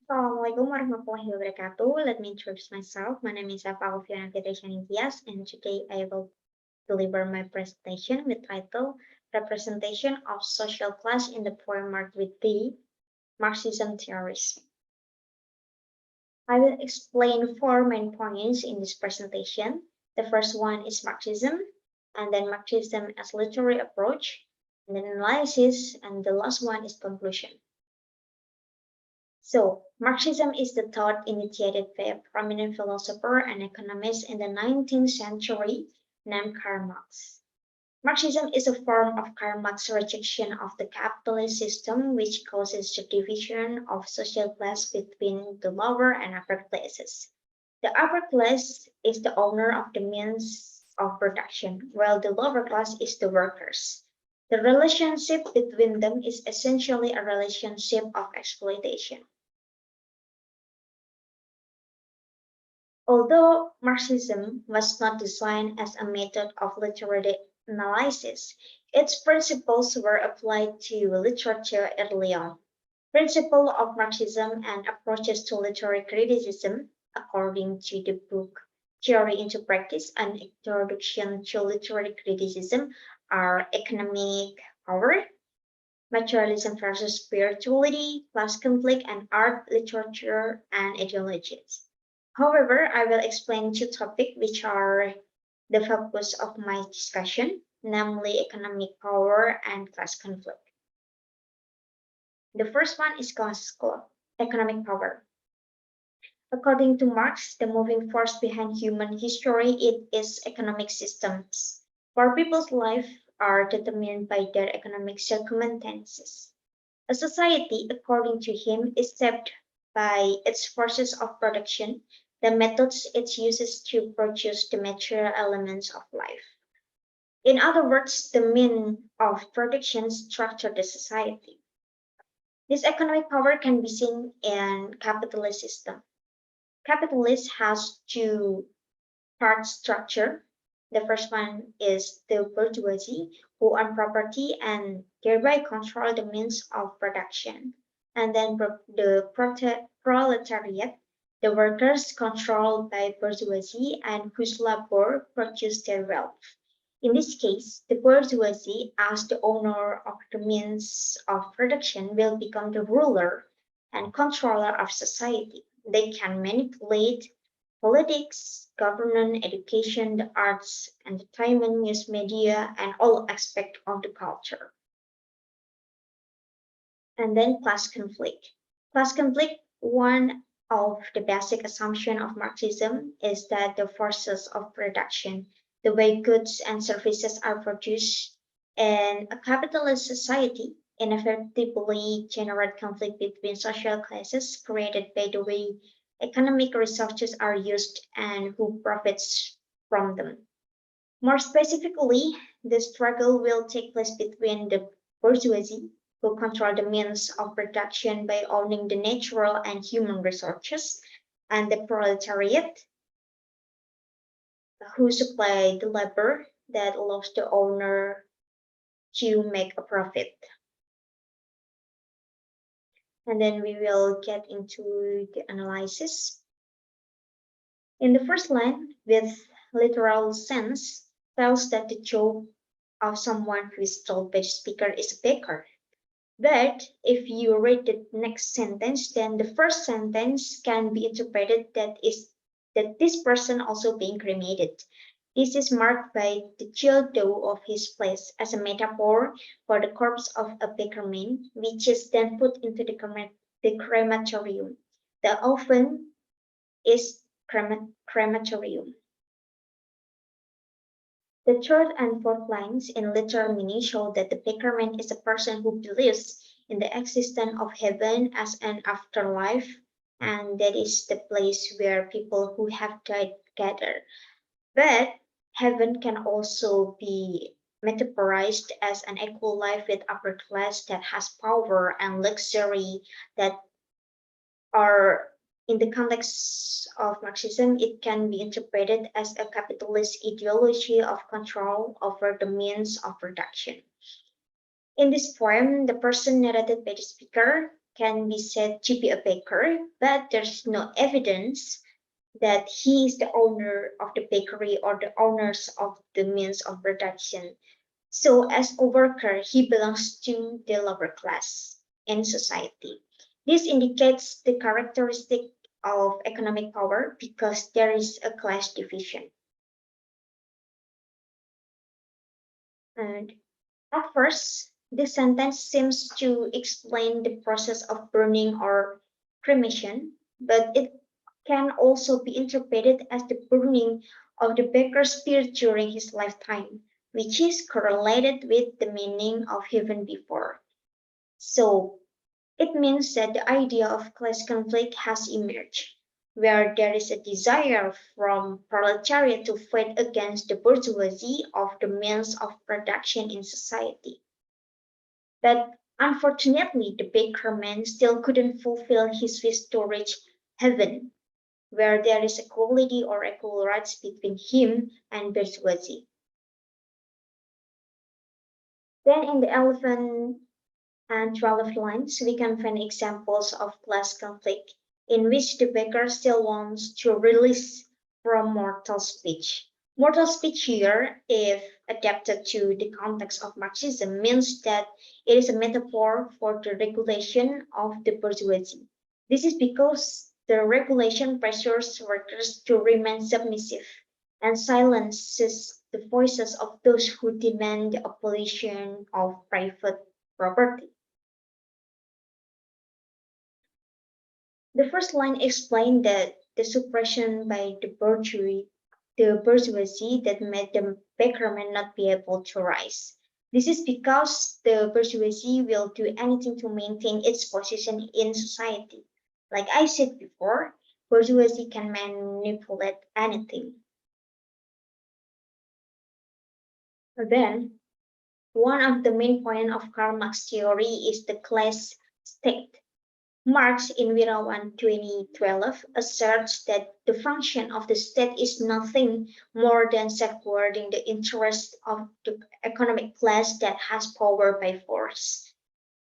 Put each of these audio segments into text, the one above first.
Assalamualaikum warahmatullahi wabarakatuh. Let me introduce myself. My name is Alfiona Fitricianingtyas, and today I will deliver my presentation with title Representation of Social Class in the Poem Marked with the Marxism Theories. I will explain four main points in this presentation. The first one is Marxism, and then Marxism as literary approach, and then analysis, and the last one is conclusion. So, Marxism is the thought initiated by a prominent philosopher and economist in the 19th century named Karl Marx. Marxism is a form of Karl Marx's rejection of the capitalist system, which causes the division of social class between the lower and upper classes. The upper class is the owner of the means of production, while the lower class is the workers. The relationship between them is essentially a relationship of exploitation. Although Marxism was not designed as a method of literary analysis, its principles were applied to literature early on. Principles of Marxism and approaches to literary criticism, according to the book Theory into Practice and Introduction to Literary Criticism, are economic power, materialism versus spirituality, class conflict, and art, literature, and ideologies. However, I will explain two topics which are the focus of my discussion, namely economic power and class conflict. The first one is economic power. According to Marx, the moving force behind human history it is economic systems. For people's life are determined by their economic circumstances. A society, according to him, is shaped by its forces of production, the methods it uses to produce the material elements of life. In other words, the means of production structure the society. This economic power can be seen in capitalist system. Capitalist has two part structure. The first one is the bourgeoisie, who own property and thereby control the means of production. And then the proletariat, the workers controlled by bourgeoisie and whose labor produce their wealth. In this case, the bourgeoisie, as the owner of the means of production, will become the ruler and controller of society. They can manipulate politics, government, education, the arts, entertainment, news media, and all aspects of the culture. And then class conflict. Class conflict, one of the basic assumptions of Marxism is that the forces of production, the way goods and services are produced in a capitalist society, inevitably generate conflict between social classes created by the way economic resources are used and who profits from them. More specifically, the struggle will take place between the bourgeoisie, who control the means of production by owning the natural and human resources, and the proletariat, who supply the labor that allows the owner to make a profit. And then we will get into the analysis. In the first line, with literal sense, tells that the job of someone who is told by the speaker is a baker. But if you read the next sentence, then the first sentence can be interpreted that this person also being cremated. This is marked by the chilled dough of his flesh as a metaphor for the corpse of a baker man, which is then put into the crematorium. The oven is crematorium. The third and fourth lines in literal meaning show that the bakerman is a person who believes in the existence of heaven as an afterlife, and that is the place where people who have died gather. But heaven can also be metaphorized as an equal life with upper class that has power and luxury that are in the context of Marxism, it can be interpreted as a capitalist ideology of control over the means of production. In this poem, the person narrated by the speaker can be said to be a baker, but there's no evidence that he is the owner of the bakery or the owners of the means of production. So, as a worker, he belongs to the lower class in society. This indicates the characteristic of economic power because there is a class division. And at first, this sentence seems to explain the process of burning or cremation, but it can also be interpreted as the burning of the baker's spirit during his lifetime, which is correlated with the meaning of heaven before. So it means that the idea of class conflict has emerged, where there is a desire from proletariat to fight against the bourgeoisie of the means of production in society. But unfortunately, the baker man still couldn't fulfill his wish to reach heaven, where there is equality or equal rights between him and bourgeoisie. Then in the elephant and 12 lines, we can find examples of class conflict in which the baker still wants to release from mortal speech. Mortal speech here, if adapted to the context of Marxism, means that it is a metaphor for the regulation of the bourgeoisie. This is because the regulation pressures workers to remain submissive and silences the voices of those who demand the abolition of private property. The first line explained that the suppression by the bourgeoisie that made the bakerman not be able to rise. This is because the bourgeoisie will do anything to maintain its position in society. Like I said before, bourgeoisie can manipulate anything. Then, one of the main points of Karl Marx theory is the class state. Marx in Wirawan 2012 asserts that the function of the state is nothing more than safeguarding the interests of the economic class that has power by force.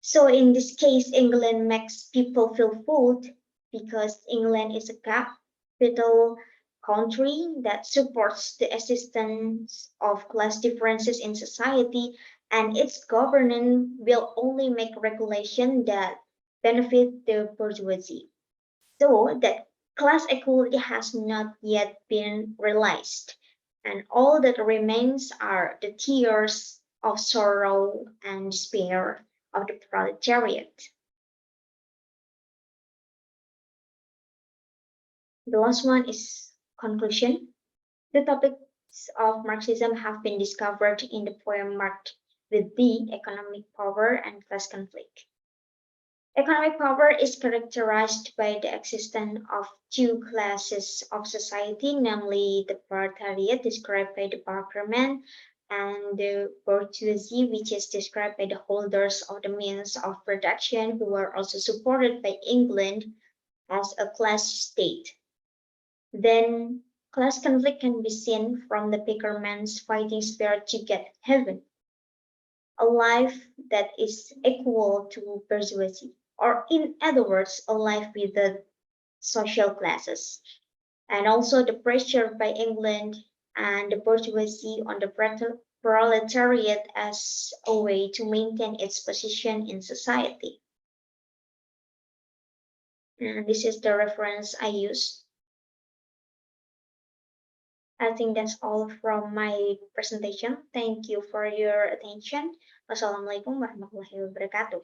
So in this case, England makes people feel fooled because England is a capital country that supports the existence of class differences in society, and its governance will only make regulation that benefit the bourgeoisie. So that class equality has not yet been realized, and all that remains are the tears of sorrow and despair of the proletariat. The last one is conclusion. The topics of Marxism have been discovered in the poem marked with the economic power and class conflict. Economic power is characterized by the existence of two classes of society, namely the proletariat, described by the Barkerman, and the bourgeoisie, which is described by the holders of the means of production, who are also supported by England as a class state. Then class conflict can be seen from the Pickerman's fighting spirit to get heaven, a life that is equal to bourgeoisie, or in other words, a life with the social classes, and also the pressure by England and the bourgeoisie on the proletariat as a way to maintain its position in society. And this is the reference I use. I think that's all from my presentation. Thank you for your attention. Wassalamualaikum warahmatullahi wabarakatuh.